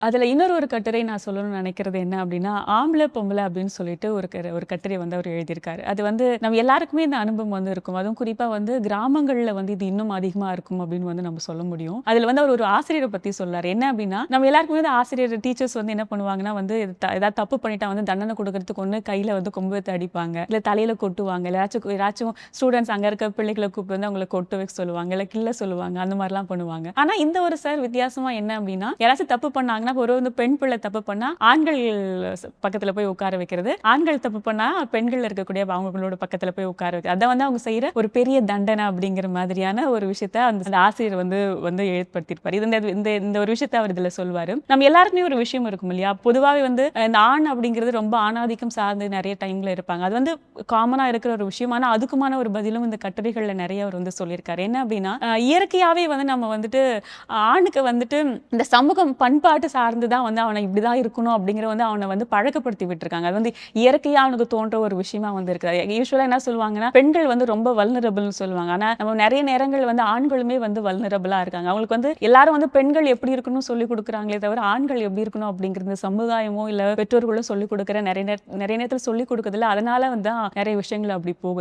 அதுல இன்னொரு கட்டுரை நான் சொல்லணும்னு நினைக்கிறது என்ன அப்டின்னா, ஆம்பள, பொம்பள அப்டின்னு சொல்லிட்டு ஒரு கட்டுரை வந்து அவர் எழுதியிருக்காரு. அது வந்து நம்ம எல்லாருக்குமே இந்த அனுபவம் வந்து இருக்கும். அதுவும் குறிப்பா வந்து கிராமங்கள்ல வந்து இது இன்னும் அதிகமா இருக்கும் அப்டின்னு வந்து நம்ம சொல்ல முடியும். அதுல வந்து அவர் ஒரு ஆசிரியர பத்தி சொல்றாரு. என்ன அப்டின்னா, நம்ம எல்லாருக்குமே வந்து ஆசிரியர், டீச்சர்ஸ் வந்து என்ன பண்ணுவாங்கன்னா வந்து ஏதாவது தப்பு பண்ணிட்டா வந்து தண்டனை குடுக்கறதுக்கு ஒண்ணு கையில வந்து கொம்பு எடுத்து அடிப்பாங்க. இல்ல தலையில கொட்டுவாங்க. இல்ல யாராச்சும் ஸ்டூடண்ட்ஸ் அங்க இருக்க பிள்ளைகள கூப்பிட்டு வந்து அவங்கள கொட்ட வைக்க சொல்லுவாங்க. இல்ல கிள்ள சொல்லுவாங்க. அந்த மாரிலாம் பண்ணுவாங்க. ஆனா இந்த ஒரு சார் வித்தியாசமா என்ன அப்டின்னா, யாராச்சும் தப்பு பண்ணாங்கன்னா ஒரு வந்து பெண் பிள்ளை தப்பு பண்ணா ஆண்கள் பக்கத்துல போய் உட்கார வைக்கிறது, ஆண்கள் தப்பு பண்ணா பெண்கள் இருக்கக்கூடிய அவங்களோட பக்கத்துல போய் உட்கார வைக்கிறது. அத வந்து அவங்க செய்யற ஒரு பெரிய தண்டனை அப்படிங்கிற மாதிரியான ஒரு விஷயத்த அந்த ஆசிரியர் வந்து வந்து ஏற்படுத்தியிருப்பாரு. இது இந்த இந்த இந்த ஒரு விஷயத்த அவர் இதுல சொல்வாரு. நம்ம எல்லாருக்குமே ஒரு விஷயம் இருக்கும் இல்லையா? பொதுவாவே வந்து இந்த ஆண் அப்படிங்கிறது ரொம்ப ஆணாதிக்கம் சார்ந்து நிறைய டைம்ல இருப்பாங்க. அது வந்து காமனா இருக்கிற ஒரு விஷயம். ஆனா அதுக்குமான ஒரு பதிலும் இந்த கட்டுரைகள்ல நிறைய அவர் வந்து சொல்லியிருக்காரு. என்ன அப்படின்னா இயற்கையாவே வந்து நம்ம வந்துட்டு ஆணுக்கு வந்துட்டு இந்த சமூகம் பண்பாட்டு சார்ந்து தான் வந்து அவனை இப்படிதான் இருக்கணும் அப்படிங்கிற வந்து அவனை வந்து பழக்கப்படுத்தி விட்டுருக்காங்க. அது வந்து இயற்கையா அவனுக்கு தோன்ற ஒரு விஷயமா வந்து இருக்குது. யூசுவலா என்ன சொல்லுவாங்கன்னா, பெண்கள் வந்து ரொம்ப வல்னரபிள்னு சொல்லுவாங்க. ஆனா நம்ம நிறைய நேரங்கள் வந்து ஆண்களுமே வந்து வல்னரபிளா இருக்காங்க. அவங்களுக்கு வந்து எல்லாரும் வந்து பெண்கள் எப்படி இருக்கணும்னு சொல்லிக் கொடுக்குறாங்களே தவிர, ஆண்கள் எப்படி இருக்கணும் அப்படிங்கிறது சமுதாயமோ இல்ல பெற்றோர்களோ சொல்லிக் கொடுக்குற நிறைய நேரத்துல சொல்லிக் கொடுக்கறதில்ல. அதனால வந்து நிறைய விஷயங்கள் அப்படி போகுது.